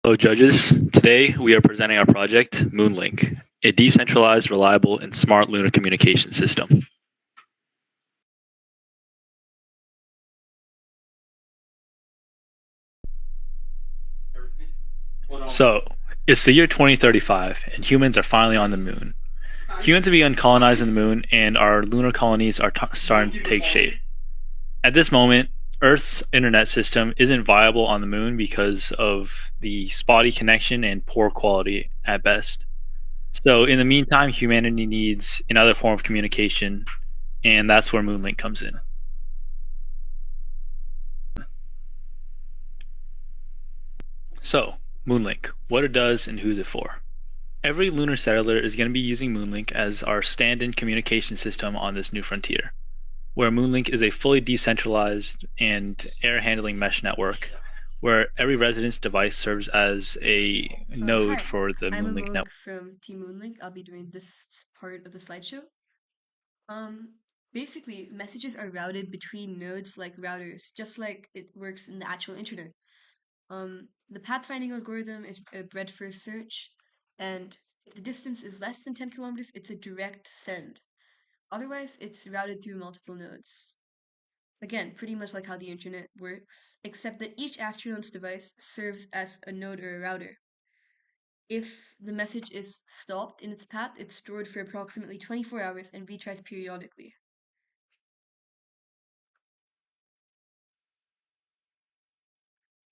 Hello, judges. Today we are presenting our project, Moonlink, a decentralized, reliable, and smart lunar communication system. So, it's the year 2035, and humans are finally on the moon. Humans have begun colonizing the moon, and our lunar colonies are starting to take shape. At this moment, Earth's internet system isn't viable on the moon because of the spotty connection and poor quality at best. So, in the meantime, humanity needs another form of communication, and that's where Moonlink comes in. So, Moonlink, what it does and who's it for. Every lunar settler is going to be using Moonlink as our stand-in communication system on this new frontier, where Moonlink is a fully decentralized and air-handling mesh network, where every resident's device serves as a node Hi, for the I'm a Moonlink network. Moog from Team Moonlink. I'll be doing this part of the slideshow. Um, Basically, messages are routed between nodes like routers, just like it works in the actual internet. The pathfinding algorithm is a breadth first search, and if the distance is less than 10 kilometers, it's a direct send. Otherwise, it's routed through multiple nodes. Again, pretty much like how the internet works, except that each astronaut's device serves as a node or a router. If the message is stopped in its path, it's stored for approximately 24 hours and retries periodically.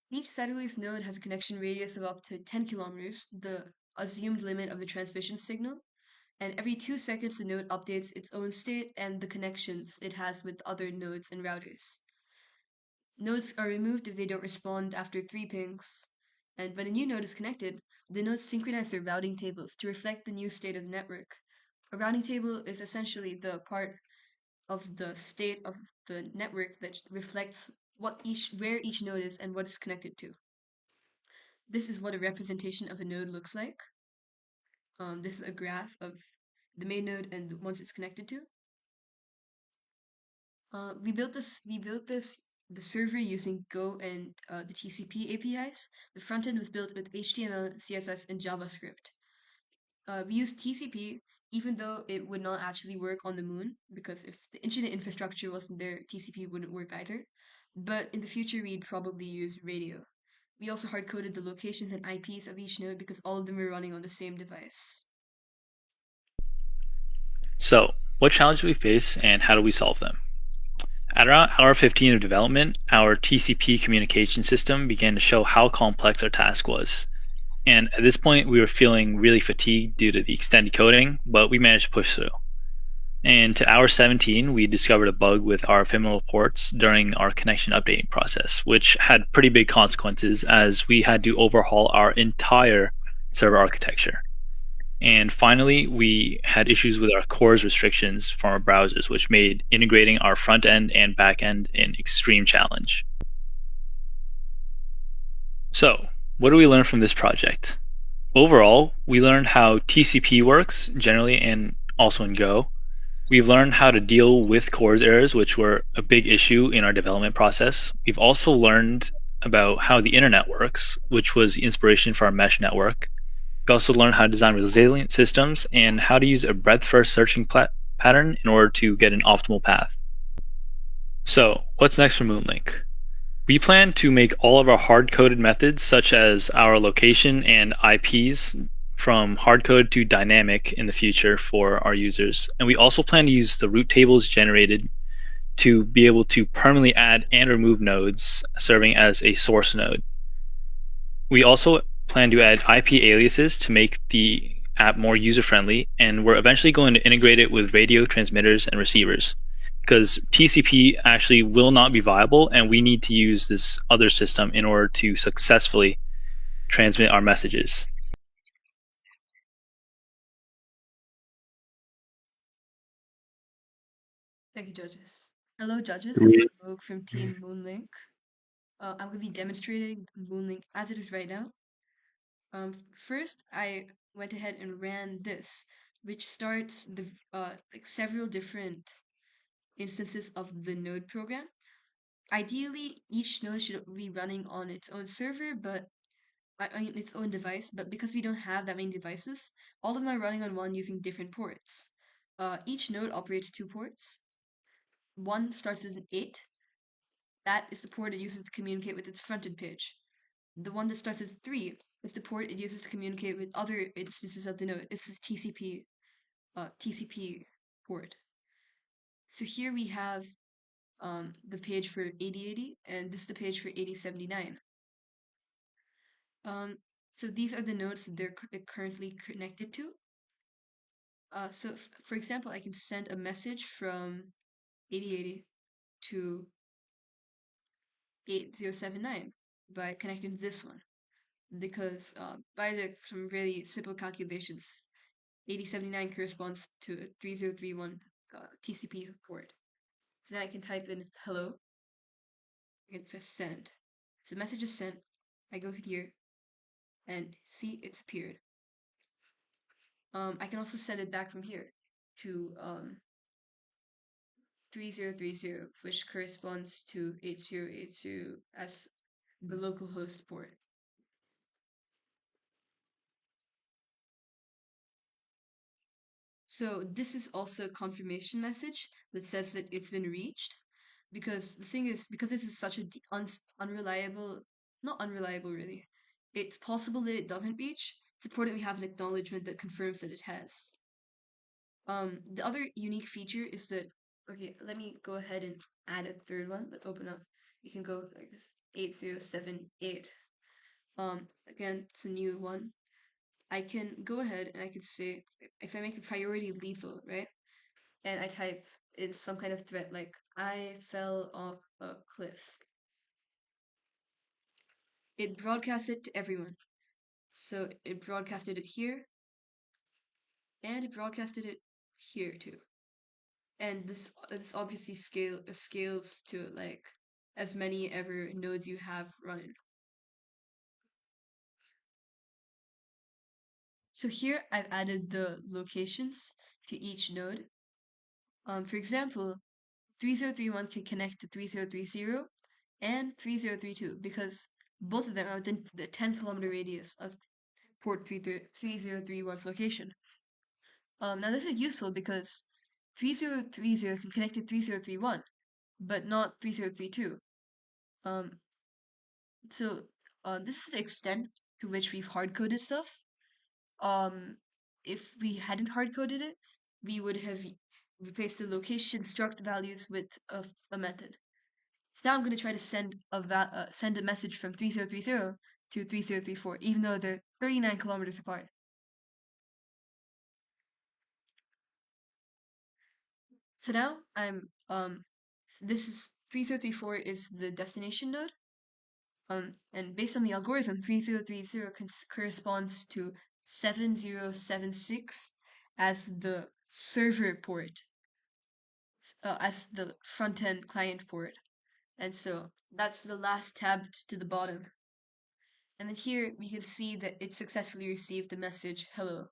Each satellite's node has a connection radius of up to 10 kilometers, the assumed limit of the transmission signal, and every 2 seconds the node updates its own state and the connections it has with other nodes and routers. Nodes are removed if they don't respond after 3 pings, and when a new node is connected, the nodes synchronize their routing tables to reflect the new state of the network. A routing table is essentially the part of the state of the network that reflects where each node is and what it's connected to. This is what a representation of a node looks like. This is a graph of the main node and the ones it's connected to. We built the server using Go and the TCP APIs. The front end was built with HTML, CSS, and JavaScript. We used TCP even though it would not actually work on the moon, because if the internet infrastructure wasn't there, TCP wouldn't work either. But in the future, we'd probably use radio. We also hard coded the locations and IPs of each node because all of them were running on the same device. So, what challenges do we face and how do we solve them? At around hour 15 of development, our TCP communication system began to show how complex our task was. And at this point, we were feeling really fatigued due to the extended coding, but we managed to push through. And to hour 17, we discovered a bug with our ephemeral ports during our connection updating process, which had pretty big consequences as we had to overhaul our entire server architecture. And finally, we had issues with our CORS restrictions from our browsers, which made integrating our front end and back end an extreme challenge. So, what do we learn from this project? Overall, we learned how TCP works generally and also in Go. We've learned how to deal with CORS errors, which were a big issue in our development process. We've also learned about how the internet works, which was the inspiration for our mesh network. We also learned how to design resilient systems and how to use a breadth-first searching pattern in order to get an optimal path. So, what's next for Moonlink? We plan to make all of our hard-coded methods, such as our location and IPs, from hard-coded to dynamic in the future for our users. And we also plan to use the route tables generated to be able to permanently add and remove nodes, serving as a source node. We also plan to add IP aliases to make the app more user-friendly, and we're eventually going to integrate it with radio transmitters and receivers, because TCP actually will not be viable, and we need to use this other system in order to successfully transmit our messages. Thank you, judges. Hello, judges. This is Moog from Team Moonlink. I'm going to be demonstrating Moonlink as it is right now. First, I went ahead and ran this, which starts the like several different instances of the node program. Ideally, each node should be running on its own server, but I mean, its own device, but because we don't have that many devices, all of them are running on one using different ports. Each node operates two ports. One starts with an 8. That is the port it uses to communicate with its front-end page. The one that starts with 3 is the port it uses to communicate with other instances of the node. It's the TCP port. So here we have the page for 8080, and this is the page for 8079. Um, so these are the nodes that they're currently connected to. So for example, I can send a message from 8080 to 8079 by connecting this one. Because some really simple calculations, 8079 corresponds to a 3031 TCP port. So then I can type in hello, I can press send. So message is sent. I go here and see it's appeared. I can also send it back from here to 3030, which corresponds to 8080 as the localhost port. So this is also a confirmation message that says that it's been reached. Because the thing is, because this is such a unreliable, not unreliable really, it's possible that it doesn't reach. It's important we have an acknowledgement that confirms that it has. The other unique feature is that, okay, let me go ahead and add a third one. Let's open up. You can go like this, 8078. Again, it's a new one. I can go ahead and I can say, if I make the priority lethal, right? And I type in some kind of threat like, I fell off a cliff. It broadcasts it to everyone. So it broadcasted it here, and it broadcasted it here too. And this obviously scales to like as many ever nodes you have running. So here I've added the locations to each node. For example, 3031 can connect to 3030 and 3032 because both of them are within the 10-kilometer radius of port 3031's location. Now this is useful because 3030 can connect to 3031, but not 3032. Um, so this is the extent to which we've hard-coded stuff. Um, if we hadn't hard-coded it, we would have replaced the location struct values with a method. So now I'm going to try to send a message from 3030 to 3034, even though they're 39 kilometers apart. So now this is 3034 is the destination node. And based on the algorithm, 3030 corresponds to 7076 as the server port, as the front end client port. And so that's the last tab to the bottom. And then here we can see that it successfully received the message hello.